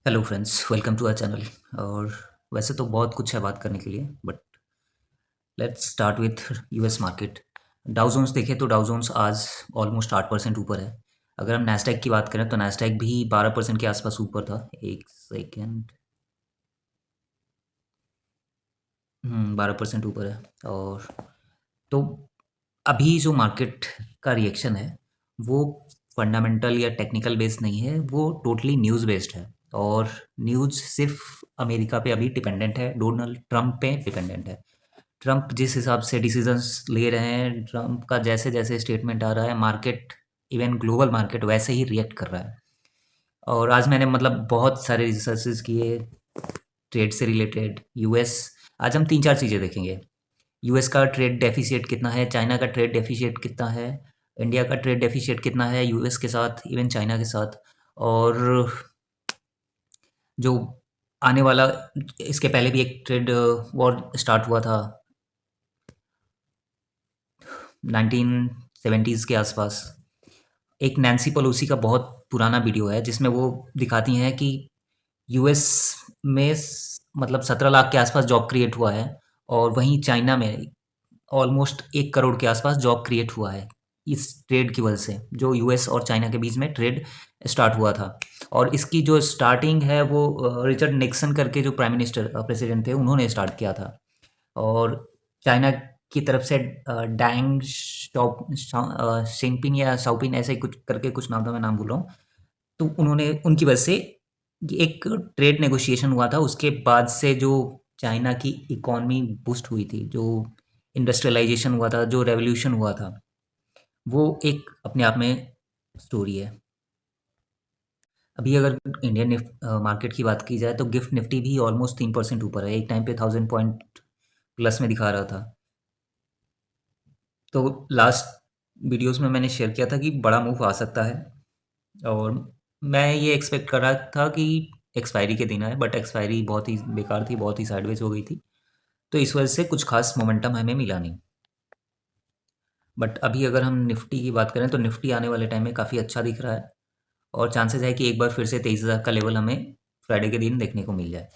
Hello friends, welcome to our channel. और वैसे तो बहुत कुछ है बात करने के लिए, but let's start with US market. Dow Jones देखें तो डाउ जोन्स आज ऑलमोस्ट 8% ऊपर है। अगर हम नैस्डैक की बात करें तो नैस्डैक भी 12% के आसपास ऊपर था। एक सेकेंड। 12% ऊपर है। और तो अभी जो मार्केट का रिएक्शन है वो फंडामेंटल या टेक्निकल बेस्ड नहीं है, वो टोटली न्यूज़ बेस्ड है। और न्यूज़ सिर्फ अमेरिका पे अभी डिपेंडेंट है, डोनाल्ड ट्रंप पे डिपेंडेंट है। ट्रंप जिस हिसाब से डिसीजंस ले रहे हैं, ट्रंप का जैसे जैसे स्टेटमेंट आ रहा है, मार्केट इवन ग्लोबल मार्केट वैसे ही रिएक्ट कर रहा है। और आज मैंने मतलब बहुत सारे रिसर्चेस किए ट्रेड से रिलेटेड। यूएस, आज हम तीन चार चीज़ें देखेंगे। यूएस का ट्रेड डेफिसिट कितना है, चाइना का ट्रेड डेफिसिट कितना है, इंडिया का ट्रेड डेफिसिट कितना है यूएस के साथ, इवन चाइना के साथ। और जो आने वाला, इसके पहले भी एक ट्रेड वॉर स्टार्ट हुआ था 1970s के आसपास। एक नैन्सी पेलोसी का बहुत पुराना वीडियो है जिसमें वो दिखाती हैं कि यूएस में मतलब 17 लाख के आसपास जॉब क्रिएट हुआ है, और वहीं चाइना में ऑलमोस्ट 1 करोड़ के आसपास जॉब क्रिएट हुआ है इस ट्रेड की वजह से, जो यूएस और चाइना के बीच में ट्रेड स्टार्ट हुआ था। और इसकी जो स्टार्टिंग है वो रिचर्ड निक्सन करके जो प्राइम मिनिस्टर प्रेसिडेंट थे उन्होंने स्टार्ट किया था। और चाइना की तरफ से डैंग शिंगपिंग या शाओपिंग ऐसे ही कुछ करके कुछ नाम था, मैं नाम भूल रहा हूँ। तो उन्होंने, उनकी वजह से ये एक ट्रेड नेगोशिएशन हुआ था। उसके बाद से जो चाइना की इकॉनमी बूस्ट हुई थी, जो इंडस्ट्रियलाइजेशन हुआ था, जो रेवोल्यूशन हुआ था, वो एक अपने आप में स्टोरी है। अभी अगर इंडियन मार्केट की बात की जाए तो गिफ्ट निफ्टी भी ऑलमोस्ट 3% ऊपर है। एक टाइम पे 1000 पॉइंट प्लस में दिखा रहा था। तो लास्ट वीडियोस में मैंने शेयर किया था कि बड़ा मूव आ सकता है, और मैं ये एक्सपेक्ट कर रहा था कि एक्सपायरी के दिन आए, बट एक्सपायरी बहुत ही बेकार थी, बहुत ही साइडवेज हो गई थी। तो इस वजह से कुछ खास मोमेंटम हमें मिला नहीं। बट अभी अगर हम निफ्टी की बात करें तो निफ्टी आने वाले टाइम में काफ़ी अच्छा दिख रहा है, और चांसेस है कि एक बार फिर से 23,000 का लेवल हमें फ्राइडे के दिन देखने को मिल जाए।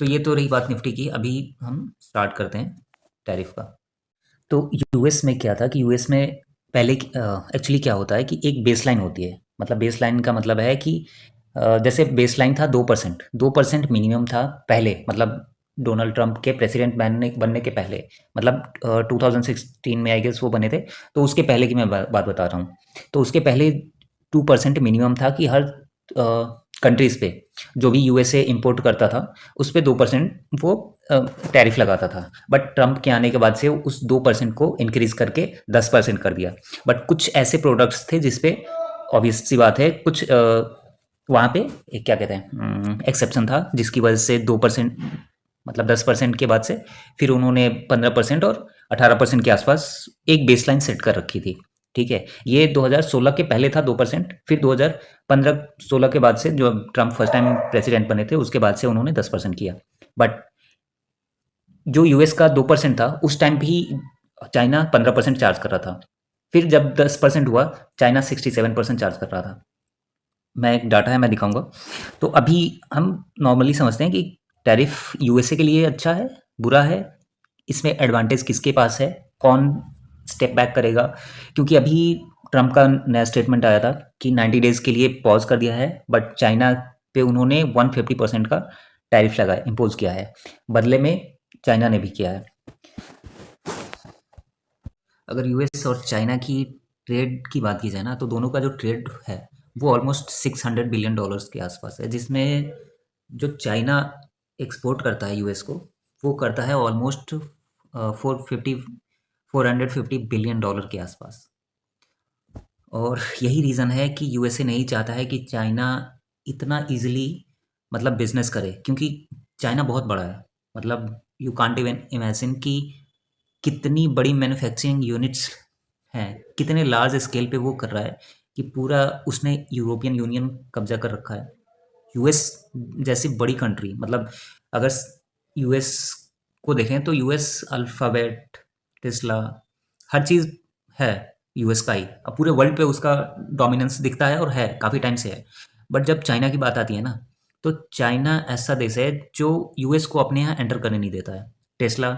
तो ये तो रही बात निफ्टी की। अभी हम स्टार्ट करते हैं टैरिफ का। तो यूएस में क्या था कि यूएस में पहले एक्चुअली क्या होता है कि एक बेसलाइन होती है। मतलब बेसलाइन का मतलब है कि जैसे बेसलाइन था 2%, 2% मिनिमम था पहले, मतलब डोनाल्ड ट्रंप के प्रेसिडेंट बनने बनने के पहले। मतलब 2016 में आई गेस वो बने थे। तो उसके पहले की मैं बात बता रहा हूँ। तो उसके पहले 2% मिनिमम था कि हर कंट्रीज़ पे जो भी यूएसए इंपोर्ट करता था उस पे 2% वो टैरिफ लगाता था। बट ट्रंप के आने के बाद से उस 2% को इंक्रीज करके 10% कर दिया। बट कुछ ऐसे प्रोडक्ट्स थे जिसपे ऑब्वियस सी बात है, कुछ वहाँ पे एक क्या कहते हैं एक्सेप्शन था, जिसकी वजह से 2%, मतलब 10% के बाद से फिर उन्होंने 15% और 18% के आसपास एक बेसलाइन सेट कर रखी थी। ठीक है, ये 2016 के पहले था 2%, फिर 2015-16 के बाद से, जो ट्रंप फर्स्ट टाइम प्रेसिडेंट बने थे उसके बाद से उन्होंने 10% किया। बट जो यूएस का 2% था उस टाइम भी चाइना 15% चार्ज कर रहा था। फिर जब 10% हुआ, चाइना 67% चार्ज कर रहा था। मैं एक डाटा है, मैं दिखाऊंगा। तो अभी हम नॉर्मली समझते हैं कि टैरिफ यूएसए के लिए अच्छा है, बुरा है, इसमें एडवांटेज किसके पास है, कौन स्टेप बैक करेगा। क्योंकि अभी ट्रंप का नया स्टेटमेंट आया था कि 90 डेज के लिए पॉज कर दिया है, बट चाइना पे उन्होंने 150% का टैरिफ लगाया, इम्पोज किया है। बदले में चाइना ने भी किया है। अगर यूएस और चाइना की ट्रेड की बात की जाए ना, तो दोनों का जो ट्रेड है वो ऑलमोस्ट $600 बिलियन के आसपास है, जिसमें जो चाइना एक्सपोर्ट करता है यूएस को, वो करता है ऑलमोस्ट 450 बिलियन डॉलर के आसपास। और यही रीज़न है कि यूएसए नहीं चाहता है कि चाइना इतना इजीली मतलब बिजनेस करे, क्योंकि चाइना बहुत बड़ा है। मतलब यू कांट इवन इमेजिन कि कितनी बड़ी मैन्युफैक्चरिंग यूनिट्स हैं, कितने लार्ज स्केल पे वो कर रहा है कि पूरा उसने यूरोपियन यूनियन कब्जा कर रखा है। यूएस जैसी बड़ी कंट्री, मतलब अगर यूएस को देखें तो यूएस अल्फ़ाबेट, टेस्ला, हर चीज़ है यूएस का ही। अब पूरे वर्ल्ड पे उसका डोमिनेंस दिखता है, और है काफ़ी टाइम से है। बट जब चाइना की बात आती है ना, तो चाइना ऐसा देश है जो यूएस को अपने यहाँ एंटर करने नहीं देता है। टेस्ला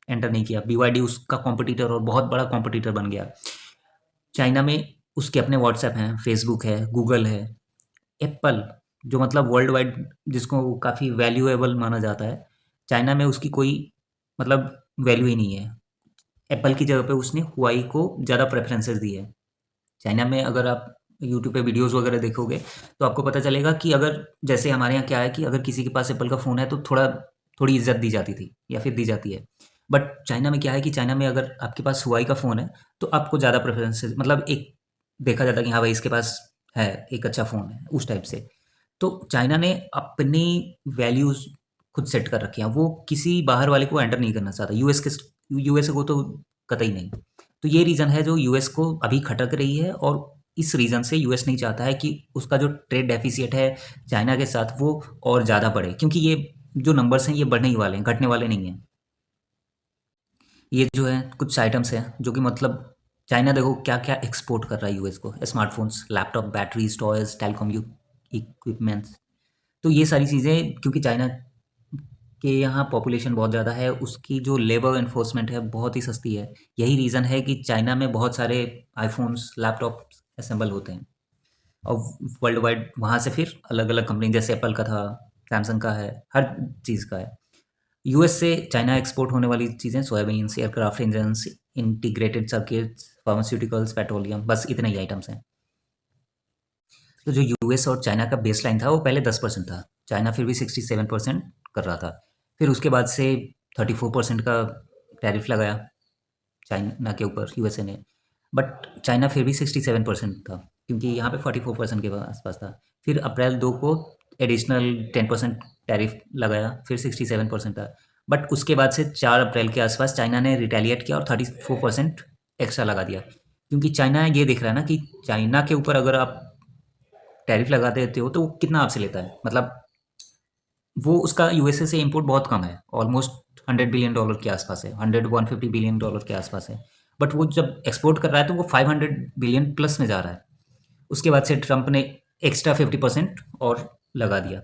एंटर नहीं किया, बीवाईडी उसका कॉम्पिटिटर और बहुत बड़ा कॉम्पिटिटर बन गया। चाइना में उसके अपने व्हाट्सएप हैं, फेसबुक है, गूगल है, एप्पल जो मतलब वर्ल्ड वाइड जिसको काफ़ी वैल्यूएबल माना जाता है, चाइना में उसकी कोई मतलब वैल्यू ही नहीं है। एप्पल की जगह पे उसने हुआई को ज़्यादा प्रेफरेंसेस दी है। चाइना में अगर आप यूट्यूब पे वीडियोस वगैरह देखोगे तो आपको पता चलेगा कि अगर जैसे हमारे यहाँ क्या है कि अगर किसी के पास एप्पल का फ़ोन है तो थोड़ी इज्जत दी जाती थी या फिर दी जाती है। बट चाइना में क्या है कि चाइना में अगर आपके पास हुआई का फ़ोन है तो आपको ज़्यादा प्रेफरेंसेस मतलब एक देखा जाता है कि हाँ भाई इसके पास है, एक अच्छा फ़ोन है, उस टाइप से। तो चाइना ने अपनी वैल्यूज़ खुद सेट कर रखी हैं, वो किसी बाहर वाले को एंटर नहीं करना चाहता, यूएस को तो कतई नहीं। तो ये रीज़न है जो यूएस को अभी खटक रही है, और इस रीज़न से यूएस नहीं चाहता है कि उसका जो ट्रेड डेफिसिट है चाइना के साथ वो और ज़्यादा बढ़े, क्योंकि ये जो नंबर्स हैं ये बढ़ने ही वाले हैं, घटने वाले नहीं हैं। ये जो है कुछ आइटम्स हैं जो कि मतलब चाइना देखो क्या क्या एक्सपोर्ट कर रहा है यूएस को, smartphones, laptop, batteries, toys, telecom equipments. तो ये सारी चीज़ें क्योंकि चाइना के यहाँ पॉपुलेशन बहुत ज़्यादा है, उसकी जो लेबर एनफोर्समेंट है बहुत ही सस्ती है। यही रीज़न है कि चाइना में बहुत सारे आईफोन्स, लैपटॉप असेंबल होते हैं, और वर्ल्ड वाइड वहाँ से फिर अलग अलग कंपनी जैसे एप्पल का था, सैमसंग का है, हर चीज़ का है। यूएस से चाइना एक्सपोर्ट होने वाली चीज़ें soya beans, aircraft engines, integrated circuits, pharmaceuticals, petroleum, बस इतने ही आइटम्स हैं। तो जो यूएस और चाइना का बेस लाइन था वो पहले 10% था, चाइना फिर भी 67% कर रहा था। फिर उसके बाद से 34% का टैरिफ लगाया चाइना के ऊपर यूएसए ने, बट चाइना फिर भी 67% था क्योंकि यहाँ पे 44% के आसपास था। फिर अप्रैल 2 को एडिशनल 10% टैरिफ लगाया, फिर 67% था। बट उसके बाद से 4 अप्रैल के आसपास चाइना ने रिटेलिएट किया और 34% एक्स्ट्रा लगा दिया, क्योंकि चाइना ये देख रहा है ना कि चाइना के ऊपर अगर आप टैरिफ लगा देते हो तो वो कितना आपसे लेता है, मतलब वो उसका यूएसए से इंपोर्ट बहुत कम है, ऑलमोस्ट $100 बिलियन के आसपास है, 100-150 बिलियन के आसपास है। बट वो जब एक्सपोर्ट कर रहा है तो वो 500 बिलियन प्लस में जा रहा है। उसके बाद से ट्रंप ने एक्स्ट्रा 50% और लगा दिया,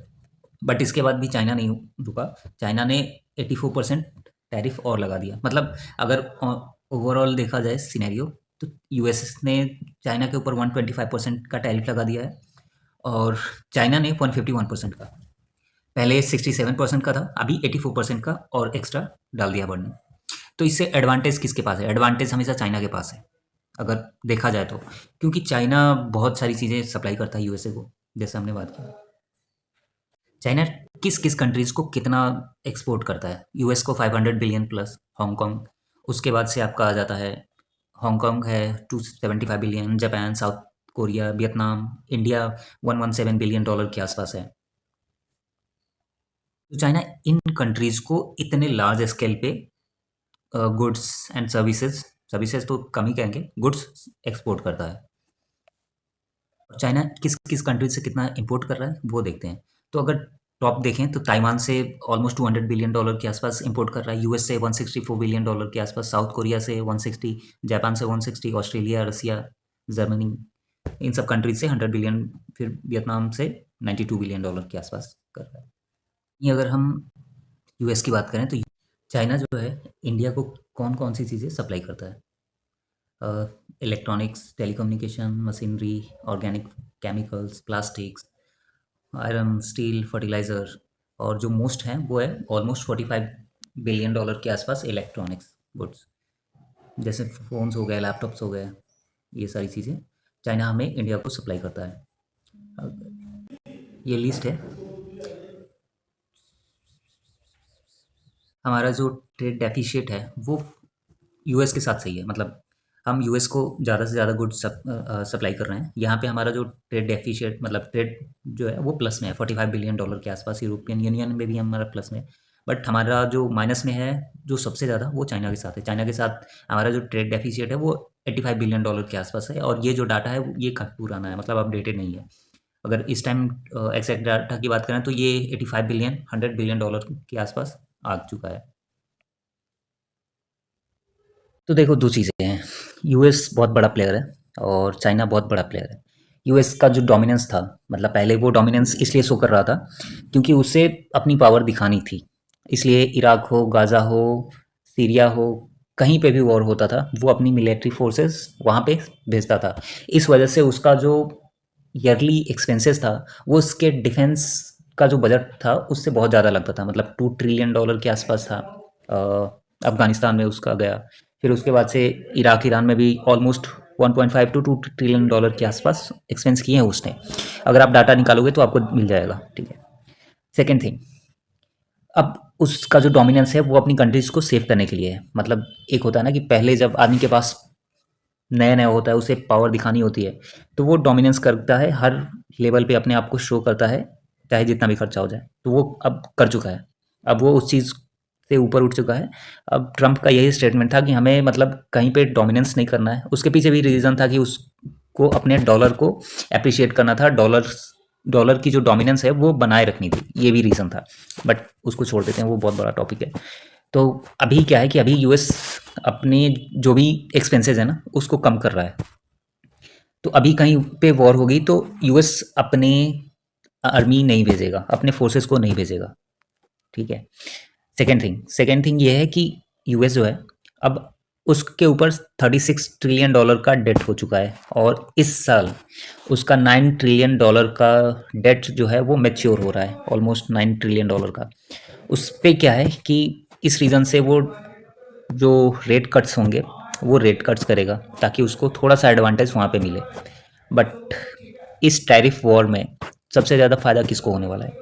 बट इसके बाद भी चाइना नहीं रुका। चाइना ने 84% टैरिफ और लगा दिया। मतलब अगर ओवरऑल देखा जाए सिनेरियो, तो यूएस ने चाइना के ऊपर 125% का टैरिफ लगा दिया है, और चाइना ने 151% का। पहले 67% का था, अभी 84% का और एक्स्ट्रा डाल दिया बढ़ने। तो इससे एडवांटेज किसके पास है? एडवांटेज हमेशा चाइना के पास है अगर देखा जाए तो, क्योंकि चाइना बहुत सारी चीज़ें सप्लाई करता है यूएसए को, जैसे हमने बात की। चाइना किस किस कंट्रीज़ को कितना एक्सपोर्ट करता है? यूएस को 500 बिलियन प्लस, हांगकांग, उसके बाद से आपका आ जाता है, हांगकांग है 275 billion, Japan, south Korea, Vietnam, India 117 billion के आसपास है। तो चाइना इन कंट्रीज़ को इतने लार्ज स्केल पे गुड्स एंड सर्विसेज, सर्विसेज तो कम ही कहेंगे, गुड्स एक्सपोर्ट करता है। चाइना किस किस कंट्री से कितना इंपोर्ट कर रहा है वो देखते हैं। तो अगर टॉप देखें तो ताइवान से ऑलमोस्ट $200 बिलियन के आसपास इंपोर्ट कर रहा है, यूएस से $164 बिलियन के आसपास, साउथ कोरिया से 160, जापान से 160, ऑस्ट्रेलिया, रसिया, जर्मनी, इन सब कंट्रीज से 100 बिलियन, फिर वियतनाम से $92 बिलियन के आसपास कर रहा है। ये अगर हम यूएस की बात करें तो चाइना जो है इंडिया को कौन कौन सी चीज़ें सप्लाई करता है? Electronics, telecommunication, machinery, organic chemicals, plastics, iron, steel, fertiliser, और जो मोस्ट है वो है ऑलमोस्ट $45 बिलियन के आसपास इलेक्ट्रॉनिक्स गुड्स, जैसे फ़ोन्स हो गए, लैपटॉप्स हो गए, ये सारी चीज़ें चाइना हमें इंडिया को सप्लाई करता है। ये लिस्ट है। हमारा जो ट्रेड डेफिशिएट है वो यूएस के साथ सही है, मतलब हम यूएस को ज़्यादा से ज़्यादा गुड्स सप्लाई कर रहे हैं। यहाँ पे हमारा जो ट्रेड डेफिशिएट मतलब ट्रेड जो है वो प्लस में है, $45 बिलियन के आसपास। यूरोपियन यूनियन में भी हमारा प्लस में है, बट हमारा जो माइनस में है जो सबसे ज़्यादा वो चाइना के साथ है। चाइना के साथ हमारा जो ट्रेड डेफिशिएट है वो $85 बिलियन के आसपास है, और ये जो डाटा है ये काफ़ी पुराना है, मतलब अपडेटेड नहीं है। अगर इस टाइम एग्जैक्ट डाटा की बात करें तो ये 85 बिलियन, $100 बिलियन के आसपास आ चुका है। तो देखो दो चीज़ें हैं, यूएस बहुत बड़ा प्लेयर है और चाइना बहुत बड़ा प्लेयर है। यूएस का जो डोमिनेंस था, मतलब पहले वो डोमिनेंस इसलिए शो कर रहा था क्योंकि उसे अपनी पावर दिखानी थी। इसलिए इराक हो, गाज़ा हो, सीरिया हो, कहीं पे भी वॉर होता था वो अपनी मिलिट्री फोर्सेस वहाँ पे भेजता था। इस वजह से उसका जो ईयरली एक्सपेंसेस था वो उसके डिफेंस का जो बजट था उससे बहुत ज़्यादा लगता था, मतलब $2 ट्रिलियन के आसपास था। अफगानिस्तान में उसका गया, फिर उसके बाद से इराक ईरान में भी ऑलमोस्ट 1.5 to 2 ट्रिलियन के आसपास एक्सपेंस किए हैं उसने। अगर आप डाटा निकालोगे तो आपको मिल जाएगा, ठीक है। सेकेंड थिंग, अब उसका जो डोमिनेंस है वो अपनी कंट्रीज को सेव करने के लिए है। मतलब एक होता है ना कि पहले जब आदमी के पास नया नया होता है, उसे पावर दिखानी होती है, तो वो डोमिनेंस करता है, हर लेवल पे अपने आप को शो करता है, चाहे जितना भी खर्चा हो जाए। तो वो अब कर चुका है, अब वो उस चीज़ से ऊपर उठ चुका है। अब ट्रम्प का यही स्टेटमेंट था कि हमें मतलब कहीं पे डोमिनेंस नहीं करना है। उसके पीछे भी रीज़न था कि उसको अपने डॉलर को अप्रिशिएट करना था, डॉलर की जो डोमिनेंस है वो बनाए रखनी थी, ये भी रीज़न था। बट उसको छोड़ देते हैं, वो बहुत बड़ा टॉपिक है। तो अभी क्या है कि अभी यूएस अपने जो भी एक्सपेंसेस है ना उसको कम कर रहा है। तो अभी कहीं पे वॉर होगी तो यूएस अपने आर्मी नहीं भेजेगा, अपने फोर्सेस को नहीं भेजेगा, ठीक है। सेकेंड थिंग ये है कि यूएस जो है अब उसके ऊपर $36 ट्रिलियन का डेट हो चुका है, और इस साल उसका $9 ट्रिलियन का डेट जो है वो मैच्योर हो रहा है, ऑलमोस्ट $9 ट्रिलियन का। उस पे क्या है कि इस रीज़न से वो जो रेट कट्स होंगे वो रेट कट्स करेगा ताकि उसको थोड़ा सा एडवांटेज वहाँ पे मिले। बट इस टैरिफ वॉर में सबसे ज़्यादा फ़ायदा किसको होने वाला है?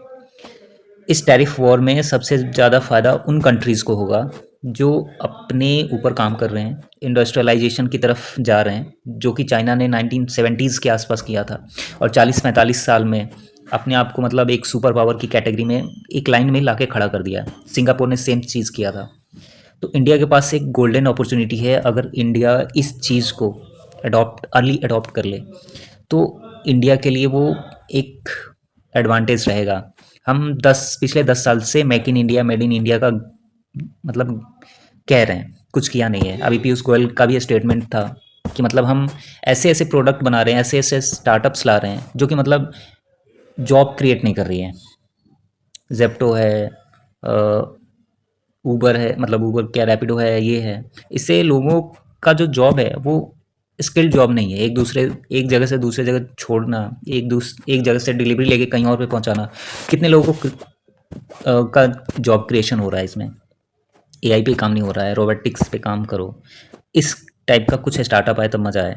इस टैरिफ वॉर में सबसे ज़्यादा फ़ायदा उन कंट्रीज़ को होगा जो अपने ऊपर काम कर रहे हैं, इंडस्ट्रियलाइजेशन की तरफ जा रहे हैं, जो कि चाइना ने 1970s के आसपास किया था और 40-45 साल में अपने आप को मतलब एक सुपर पावर की कैटेगरी में एक लाइन में लाके खड़ा कर दिया। सिंगापुर ने सेम चीज़ किया था। तो इंडिया के पास एक गोल्डन अपॉर्चुनिटी है, अगर इंडिया इस चीज़ को अर्ली अडॉप्ट कर ले तो इंडिया के लिए वो एक एडवांटेज रहेगा। हम 10 पिछले 10 साल से make in India, made in India का मतलब कह रहे हैं, कुछ किया नहीं है। अभी पीयूष गोयल का भी स्टेटमेंट था कि मतलब हम ऐसे ऐसे प्रोडक्ट बना रहे हैं, ऐसे ऐसे स्टार्टअप्स ला रहे हैं जो कि मतलब जॉब क्रिएट नहीं कर रही है। जेप्टो है, ऊबर है, मतलब ऊबर क्या, रैपिडो है, ये है। इससे लोगों का जो जॉब है वो स्किल्ड जॉब नहीं है। एक जगह से दूसरे जगह छोड़ना, एक जगह से डिलीवरी लेके कहीं और पे पहुंचाना, कितने लोगों को का जॉब क्रिएशन हो रहा है इसमें। एआई पे काम नहीं हो रहा है, रोबोटिक्स पे काम करो, इस टाइप का कुछ स्टार्टअप आए तब मज़ा आए,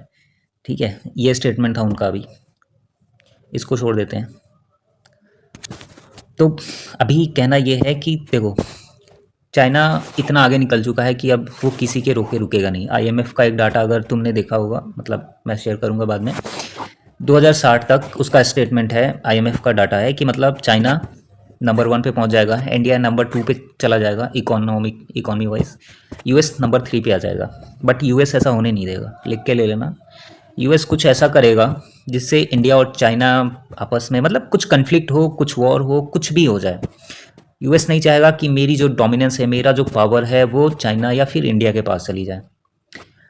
ठीक है। ये स्टेटमेंट था उनका। अभी इसको छोड़ देते हैं। तो अभी कहना ये है कि देखो, चाइना इतना आगे निकल चुका है कि अब वो किसी के रोके रुकेगा नहीं। आईएमएफ का एक डाटा अगर तुमने देखा होगा, मतलब मैं शेयर करूंगा बाद में, 2060 तक उसका स्टेटमेंट है, आईएमएफ का डाटा है कि मतलब चाइना नंबर 1 पे पहुंच जाएगा, इंडिया नंबर 2 पे चला जाएगा इकोनॉमी वाइज, यूएस नंबर 3 पे आ जाएगा। बट यूएस ऐसा होने नहीं देगा, लिख के ले लेना। यूएस कुछ ऐसा करेगा जिससे इंडिया और चाइना आपस में मतलब कुछ कन्फ्लिक्ट हो, कुछ वॉर हो, कुछ भी हो जाए। यूएस नहीं चाहेगा कि मेरी जो डोमिनेंस है, मेरा जो पावर है वो चाइना या फिर इंडिया के पास चली जाए।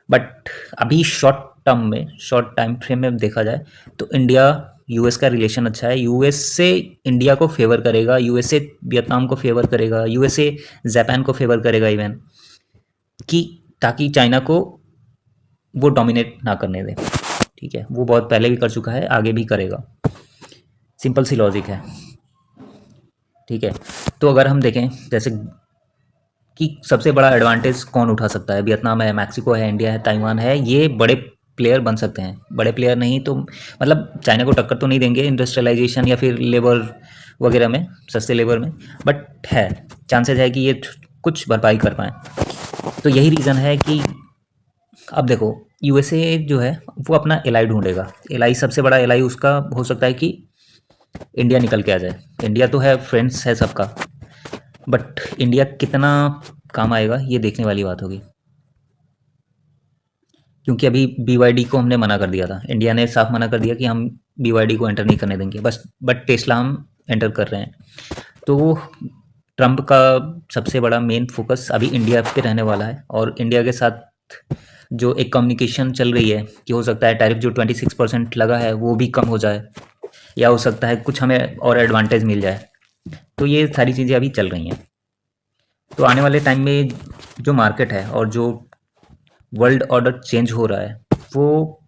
बट अभी शॉर्ट टाइम फ्रेम में देखा जाए तो इंडिया यूएस का रिलेशन अच्छा है। यूएस से इंडिया को फेवर करेगा, यूएसए वियतनाम को फेवर करेगा, यूएसए जापान को फेवर करेगा इवन, कि ताकि चाइना को वो डोमिनेट ना करने दे, ठीक है। वो बहुत पहले भी कर चुका है, आगे भी करेगा। सिंपल सी लॉजिक है, ठीक है। तो अगर हम देखें जैसे कि सबसे बड़ा एडवांटेज कौन उठा सकता है, वियतनाम है, मैक्सिको है, इंडिया है, ताइवान है, ये बड़े प्लेयर बन सकते हैं। बड़े प्लेयर नहीं तो मतलब चाइना को टक्कर तो नहीं देंगे इंडस्ट्रियलाइजेशन या फिर लेबर वगैरह में, सस्ते लेबर में, बट है चांसेस है कि ये कुछ भरपाई कर पाएँ। तो यही रीज़न है कि अब देखो, यूएसए जो है वो अपना एलाई ढूंढेगा। एलाई सबसे बड़ा एलाई उसका हो सकता है कि इंडिया निकल के आ जाए। इंडिया तो है, फ्रेंड्स है सबका, बट इंडिया कितना काम आएगा ये देखने वाली बात होगी। क्योंकि अभी बीवाईडी को हमने मना कर दिया था, इंडिया ने साफ मना कर दिया कि हम बीवाईडी को एंटर नहीं करने देंगे, बस। बट टेस्ला हम एंटर कर रहे हैं। तो ट्रम्प का सबसे बड़ा मेन फोकस अभी इंडिया पे रहने वाला है, और इंडिया के साथ जो एक कम्युनिकेशन चल रही है कि हो सकता है टैरिफ जो 26% लगा है वो भी कम हो जाए, या हो सकता है कुछ हमें और एडवांटेज मिल जाए। तो ये सारी चीज़ें अभी चल रही हैं। तो आने वाले टाइम में जो मार्केट है और जो वर्ल्ड ऑर्डर चेंज हो रहा है, वो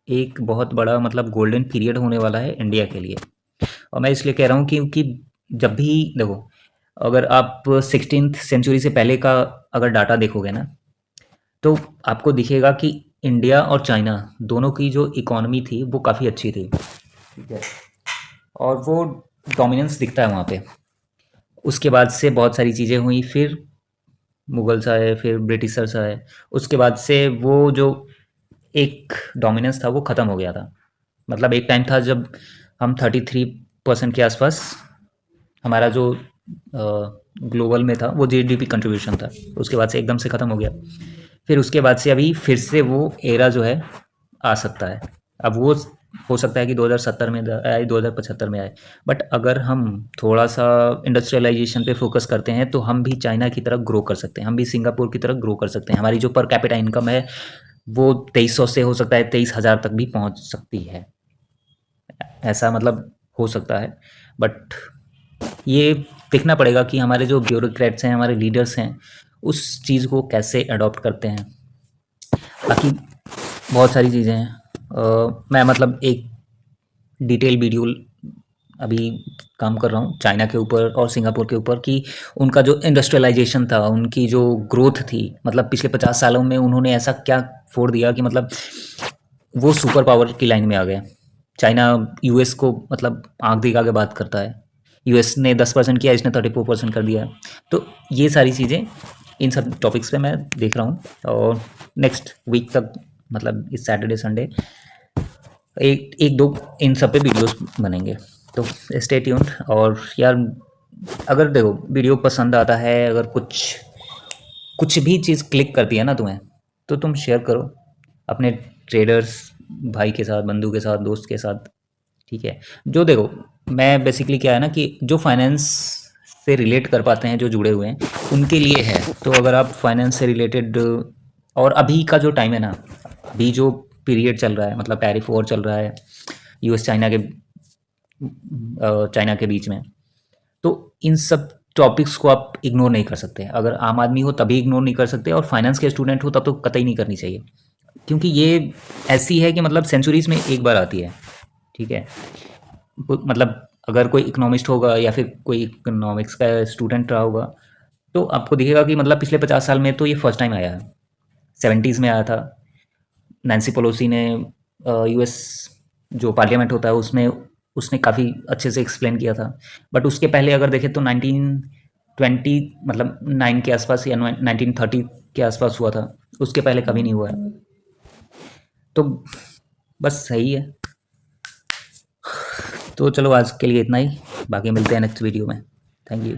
एक बहुत बड़ा मतलब गोल्डन पीरियड होने वाला है इंडिया के लिए। और मैं इसलिए कह रहा हूँ क्योंकि जब भी देखो, अगर आप 16th सेंचुरी से पहले का अगर डाटा देखोगे ना, तो आपको दिखेगा कि इंडिया और चाइना दोनों की जो इकोनॉमी थी वो काफ़ी अच्छी थी। ठीक है। और वो डोमिनेंस दिखता है वहाँ पे। उसके बाद से बहुत सारी चीज़ें हुई, फिर मुगल्स आए, फिर ब्रिटिशर्स आए। उसके बाद से वो जो एक डोमिनेंस था वो ख़त्म हो गया था। मतलब एक टाइम था जब हम 33% के आसपास हमारा जो ग्लोबल में था वो जीडीपी कंट्रीब्यूशन था। उसके बाद से एकदम से ख़त्म हो गया। फिर उसके बाद से अभी फिर से वो एरा जो है आ सकता है। अब वो हो सकता है कि 2070 में आए, 2075 में आए। बट अगर हम थोड़ा सा इंडस्ट्रियलाइजेशन पे फोकस करते हैं तो हम भी चाइना की तरफ ग्रो कर सकते हैं, हम भी सिंगापुर की तरफ ग्रो कर सकते हैं। हमारी जो पर कैपिटा इनकम है वो 2300 से हो सकता है 23,000 तक भी पहुंच सकती है। ऐसा मतलब हो सकता है। बट ये देखना पड़ेगा कि हमारे जो ब्यूरोक्रेट्स हैं, हमारे लीडर्स हैं, उस चीज़ को कैसे अडॉप्ट करते हैं। बाकी बहुत सारी चीज़ें हैं। मैं मतलब एक डिटेल वीडियो अभी काम कर रहा हूँ चाइना के ऊपर और सिंगापुर के ऊपर कि उनका जो इंडस्ट्रियलाइजेशन था, उनकी जो ग्रोथ थी, मतलब पिछले 50 सालों में उन्होंने ऐसा क्या फोड़ दिया कि मतलब वो सुपर पावर की लाइन में आ गए। चाइना यूएस को मतलब आंख दिखा के बात करता है। यूएस ने 10% किया, इसने 34% कर दिया। तो ये सारी चीज़ें, इन सब टॉपिक्स पे मैं देख रहा हूँ। और नेक्स्ट वीक तक मतलब इस सैटरडे संडे एक एक दो इन सब पे वीडियोस बनेंगे। तो स्टे ट्यून्ड। और यार, अगर देखो वीडियो पसंद आता है, अगर कुछ कुछ भी चीज़ क्लिक करती है ना तुम्हें, तो तुम शेयर करो अपने ट्रेडर्स भाई के साथ, बंधु के साथ, दोस्त के साथ। ठीक है। जो देखो, मैं बेसिकली क्या है ना कि जो फाइनेंस से रिलेट कर पाते हैं, जो जुड़े हुए हैं, उनके लिए है। तो अगर आप फाइनेंस से रिलेटेड, और अभी का जो टाइम है ना, अभी जो पीरियड चल रहा है, मतलब टैरिफ वॉर चल रहा है यूएस चाइना के बीच में, तो इन सब टॉपिक्स को आप इग्नोर नहीं कर सकते। अगर आम आदमी हो तभी इग्नोर नहीं कर सकते, और फाइनेंस के स्टूडेंट हो तब तो कतई नहीं करनी चाहिए। क्योंकि ये ऐसी है कि मतलब सेंचुरीज में एक बार आती है। ठीक है। मतलब अगर कोई इकोनॉमिस्ट होगा या फिर कोई इकोनॉमिक्स का स्टूडेंट रहा होगा, तो आपको दिखेगा कि मतलब पिछले 50 साल में तो ये फर्स्ट टाइम आया है। 70s में आया था। नैन्सी पेलोसी ने यूएस जो पार्लियामेंट होता है उसमें उसने काफ़ी अच्छे से एक्सप्लेन किया था। बट उसके पहले अगर देखें तो 1920 मतलब 9 के आसपास या 1930 के आसपास हुआ था। उसके पहले कभी नहीं हुआ है। तो बस सही है। तो चलो आज के लिए इतना ही। बाकी मिलते हैं नेक्स्ट वीडियो में। Thank you.